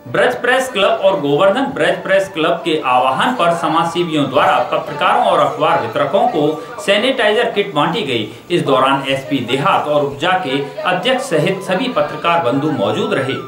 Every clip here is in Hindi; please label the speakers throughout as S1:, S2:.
S1: ब्रज प्रेस क्लब और गोवर्धन ब्रज प्रेस क्लब के आह्वान पर समाजसेवियों द्वारा पत्रकारों और अखबार वितरकों को सैनिटाइजर किट बांटी गई। इस दौरान एसपी देहात और उपजा के अध्यक्ष सहित सभी पत्रकार बंधु मौजूद रहे।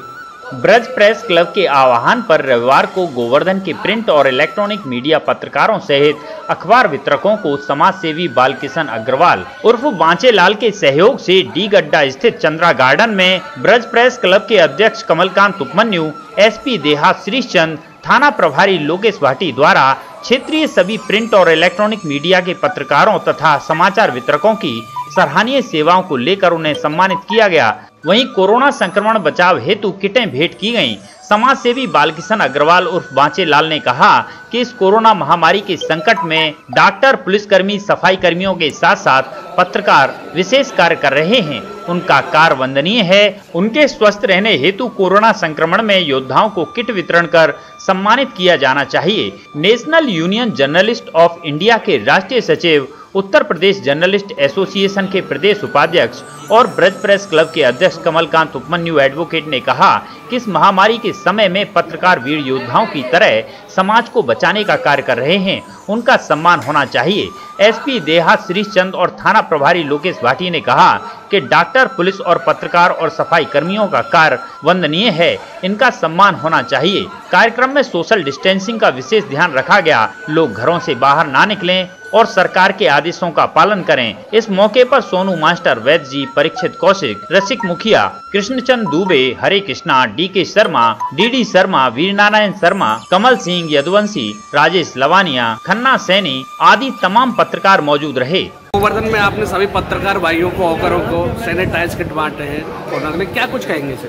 S1: ब्रज प्रेस क्लब के आह्वान पर रविवार को गोवर्धन के प्रिंट और इलेक्ट्रॉनिक मीडिया पत्रकारों सहित अखबार वितरकों को समाज सेवी बालकिशन अग्रवाल उर्फ बांचेलाल के सहयोग से डी गड्ढा स्थित चंद्रा गार्डन में ब्रज प्रेस क्लब के अध्यक्ष कमलकांत उपमन्यु, एसपी देहात श्रीश चंद, थाना प्रभारी लोकेश भाटी द्वारा क्षेत्रीय सभी प्रिंट और इलेक्ट्रॉनिक मीडिया के पत्रकारों तथा समाचार वितरकों की सराहनीय सेवाओं को लेकर उन्हें सम्मानित किया गया। वहीं कोरोना संक्रमण बचाव हेतु किटें भेंट की गईं। समाज सेवी बालकिशन अग्रवाल उर्फ बांचेलाल ने कहा कि इस कोरोना महामारी के संकट में डॉक्टर, पुलिसकर्मी, सफाई कर्मियों के साथ साथ पत्रकार विशेष कार्य कर रहे हैं। उनका कार्य वंदनीय है। उनके स्वस्थ रहने हेतु कोरोना संक्रमण में योद्धाओं को किट वितरण कर सम्मानित किया जाना चाहिए। National union journalist of India के राष्ट्रीय सचिव, उत्तर प्रदेश जर्नलिस्ट एसोसिएशन के प्रदेश उपाध्यक्ष और ब्रज प्रेस क्लब के अध्यक्ष कमलकांत उपमन्यु एडवोकेट ने कहा कि इस महामारी के समय में पत्रकार वीर योद्धाओं की तरह समाज को बचाने का कार्य कर रहे हैं। उनका सम्मान होना चाहिए। एसपी देहात श्रीश चंद और थाना प्रभारी लोकेश भाटी ने कहा कि डॉक्टर, पुलिस और पत्रकार और सफाई कर्मियों का कार्य वंदनीय है। इनका सम्मान होना चाहिए। कार्यक्रम में सोशल डिस्टेंसिंग का विशेष ध्यान रखा गया। लोग घरों से बाहर ना निकलें और सरकार के आदेशों का पालन करें। इस मौके पर सोनू मास्टर, वैद्य जी, परीक्षित कौशिक, रसिक मुखिया, कृष्णचंद दुबे, हरे कृष्णा, डीके शर्मा, डीडी शर्मा, वीरनारायण शर्मा, कमल सिंह, यदुवंशी, राजेश लवानिया, खन्ना सैनी आदि तमाम पत्रकार मौजूद रहे।
S2: गोवर्धन में आपने सभी पत्रकार भाइयों को, औकरों को सैनिटाइज किट बांटे हैं कोरोना के लिए, क्या कुछ कहेंगे सर?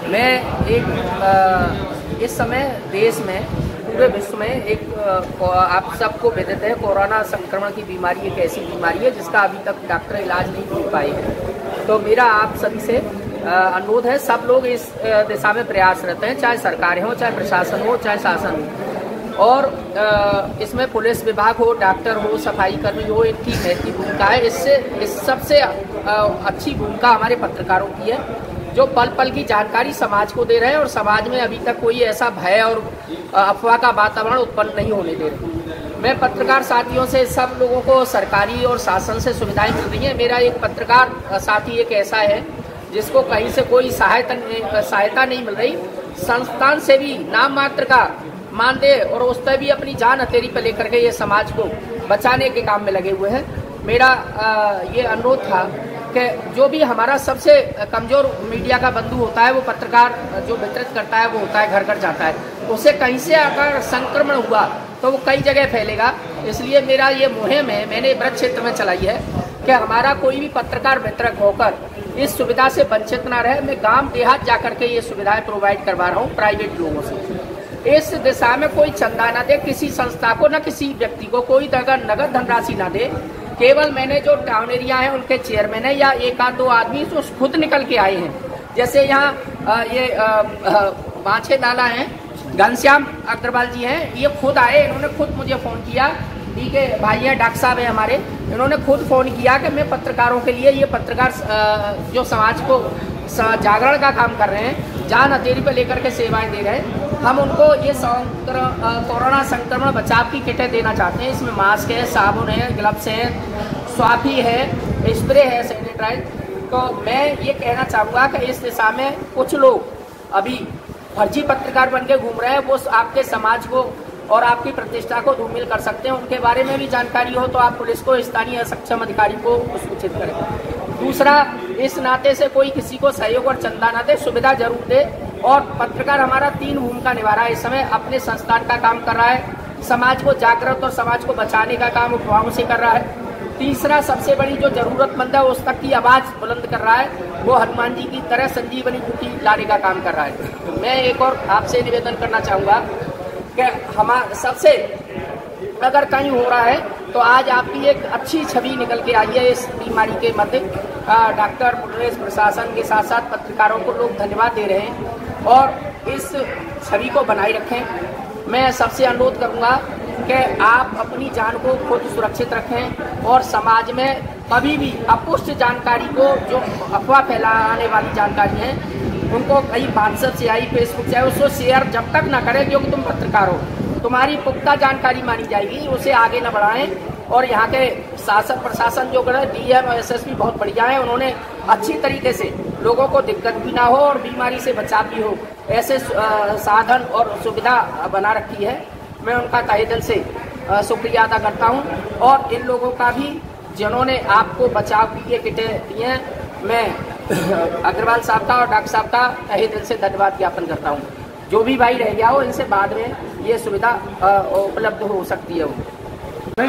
S3: मैं इस समय देश में, पूरे विश्व में एक आप सबको विदित है, कोरोना संक्रमण की बीमारी एक ऐसी बीमारी है जिसका अभी तक डॉक्टर इलाज नहीं कर पाए हैं। तो मेरा आप सभी से अनुरोध है, सब लोग इस दिशा में प्रयासरत हैं, चाहे सरकारें हो, चाहे प्रशासन हो, चाहे शासन हो, और इसमें पुलिस विभाग हो, डॉक्टर हो, सफाई कर्मी हो, इनकी महत्वपूर्ण भूमिका है। इस सबसे अच्छी भूमिका हमारे पत्रकारों की है, जो पल पल की जानकारी समाज को दे रहे हैं और समाज में अभी तक कोई ऐसा भय और अफवाह का वातावरण उत्पन्न नहीं होने दे रहे। मैं पत्रकार साथियों से, सब लोगों को सरकारी और शासन से सुविधाएं मिल रही हैं। मेरा एक पत्रकार साथी एक ऐसा है जिसको कहीं से कोई सहायता नहीं मिल रही, संस्थान से भी नाम मात्र का मानदेय और उस पर भी अपनी जान हथेली पर लेकर के ये समाज को बचाने के काम में लगे हुए हैं। मेरा ये अनुरोध था कि जो भी हमारा सबसे कमजोर मीडिया का बंधु होता है, वो पत्रकार जो वितरित करता है, वो होता है घर घर जाता है, उसे कहीं से अगर संक्रमण हुआ तो वो कई जगह फैलेगा। इसलिए मेरा ये मुहिम है, मैंने ब्रज क्षेत्र में चलाई है कि हमारा कोई भी पत्रकार वितरक होकर इस सुविधा से वंचित ना रहे। मैं गांव देहात जाकर के ये सुविधाएं प्रोवाइड करवा रहा हूँ प्राइवेट लोगों से। इस दिशा में कोई चंदा ना दे किसी संस्था को, न किसी व्यक्ति को, कोई नगद धनराशि ना दे। केवल मैंने जो टाउन एरिया है उनके चेयरमैन है या एक आध दो आदमी जो खुद निकल के आए हैं, जैसे यहाँ ये बांछे नाला है, घनश्याम अग्रवाल जी हैं, ये खुद आए, इन्होंने खुद मुझे फ़ोन किया। ठीक है, भाई है, डॉक्टर साहब है हमारे, इन्होंने खुद फ़ोन किया कि मैं पत्रकारों के लिए, ये पत्रकार जो समाज को जागरण का काम कर रहे हैं, जान हथेली पर लेकर के सेवाएं दे रहे हैं, हम उनको ये कोरोना संक्रमण बचाव की किटें देना चाहते हैं। इसमें मास्क है, साबुन है, ग्लव्स है, स्वाफी है, स्प्रे है, सैनिटाइज। तो मैं ये कहना चाहूँगा कि इस दिशा में कुछ लोग अभी फर्जी पत्रकार बन के घूम रहे हैं, वो आपके समाज को और आपकी प्रतिष्ठा को धूमिल कर सकते हैं। उनके बारे में भी जानकारी हो तो आप पुलिस को, स्थानीय सक्षम अधिकारी को सूचित करें। दूसरा, इस नाते से कोई किसी को सहयोग और चंदा ना दे, सुविधा जरूर दे। और पत्रकार हमारा 3 भूमिका निभा रहा है इस समय। अपने संस्थान का काम कर रहा है, समाज को जागृत और समाज को बचाने का काम उपभाव से कर रहा है। तीसरा, सबसे बड़ी जो जरूरतमंद है उस तक की आवाज़ बुलंद कर रहा है, वो हनुमान जी की तरह संजीवनी बूटी लाने का काम कर रहा है। मैं एक और आपसे निवेदन करना चाहूँगा कि हमारा सबसे अगर कहीं हो रहा है तो आज आपकी एक अच्छी छवि निकल के आई है इस बीमारी के मध्य। डॉक्टर, पुलिस प्रशासन के साथ साथ पत्रकारों को लोग धन्यवाद दे रहे हैं और इस छवि को बनाए रखें। मैं सबसे अनुरोध करूंगा कि आप अपनी जान को खुद सुरक्षित रखें और समाज में कभी भी अपुष्ट जानकारी को, जो अफवाह फैलाने वाली जानकारी है, उनको कहीं व्हाट्सएप से आई, फेसबुक से आई, उसको शेयर जब तक ना करें क्योंकि तुम पत्रकार हो, तुम्हारी पुख्ता जानकारी मानी जाएगी, उसे आगे न बढ़ाएं। और यहाँ के शासन प्रशासन जो करे, डीएम और एसएसपी बहुत बढ़िया है, उन्होंने अच्छी तरीके से लोगों को दिक्कत भी ना हो और बीमारी से बचाव भी हो, ऐसे साधन और सुविधा बना रखी है। मैं उनका तहे दिल से शुक्रिया अदा करता हूँ और इन लोगों का भी जिन्होंने आपको बचाव के लिए किटें दी हैं, मैं अग्रवाल साहब का और डॉक्टर साहब का तहे दिल से धन्यवाद ज्ञापन करता हूँ। जो भी भाई रह गया हो, इनसे बाद में ये सुविधा उपलब्ध हो सकती है।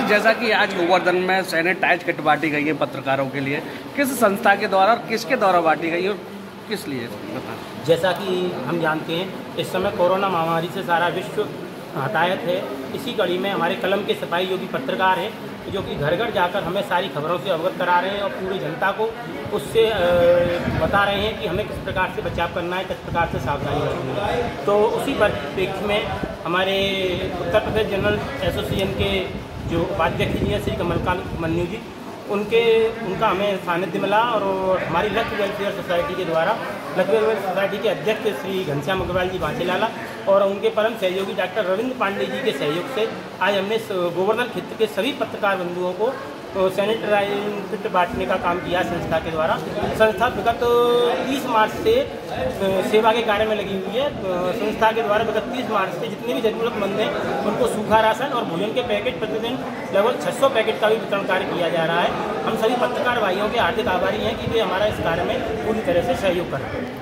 S2: जैसा कि आज गोवर्धन में सैनिटाइज किट बांटी गई है पत्रकारों के लिए, किस संस्था के द्वारा और किसके द्वारा बांटी गई और किस लिए बताएं?
S4: जैसा कि हम जानते हैं इस समय कोरोना महामारी से सारा विश्व हताहत है। इसी कड़ी में हमारे कलम के सिपाही जो कि पत्रकार हैं, जो कि घर घर जाकर हमें सारी खबरों से अवगत करा रहे हैं और पूरी जनता को उससे बता रहे हैं कि हमें किस प्रकार से बचाव करना है, किस प्रकार से सावधानी रखनी है। तो उसी परिप्रेक्ष्य में हमारे उत्तर प्रदेश जनरल एसोसिएशन के जो उपाध्यक्ष जी हैं श्री कमलकांत मन्यू जी, उनका हमें सानिध्य मिला और हमारी लक्ष्य वेलफेयर सोसाइटी के द्वारा लक्ष्य वेलफेयर सोसाइटी के अध्यक्ष श्री घनश्याम अग्रवाल जी बांचेलाला और उनके परम सहयोगी डॉक्टर रविंद्र पांडे जी के सहयोग से आज हमने गोवर्धन क्षेत्र के सभी पत्रकार बंधुओं को सैनिटाइजिंग किट बांटने का काम किया संस्था के द्वारा। संस्था विगत 30 मार्च से सेवा के कार्य में लगी हुई है। संस्था के द्वारा विगत 30 मार्च से जितने भी जरूरतमंद हैं उनको सूखा राशन और भोजन के पैकेट प्रतिदिन लगभग 600 पैकेट का भी वितरण कार्य किया जा रहा है। हम सभी पत्रकार भाइयों के हार्दिक आभारी हैं कि वे हमारा इस कार्य में पूरी तरह से सहयोग कर रहे हैं।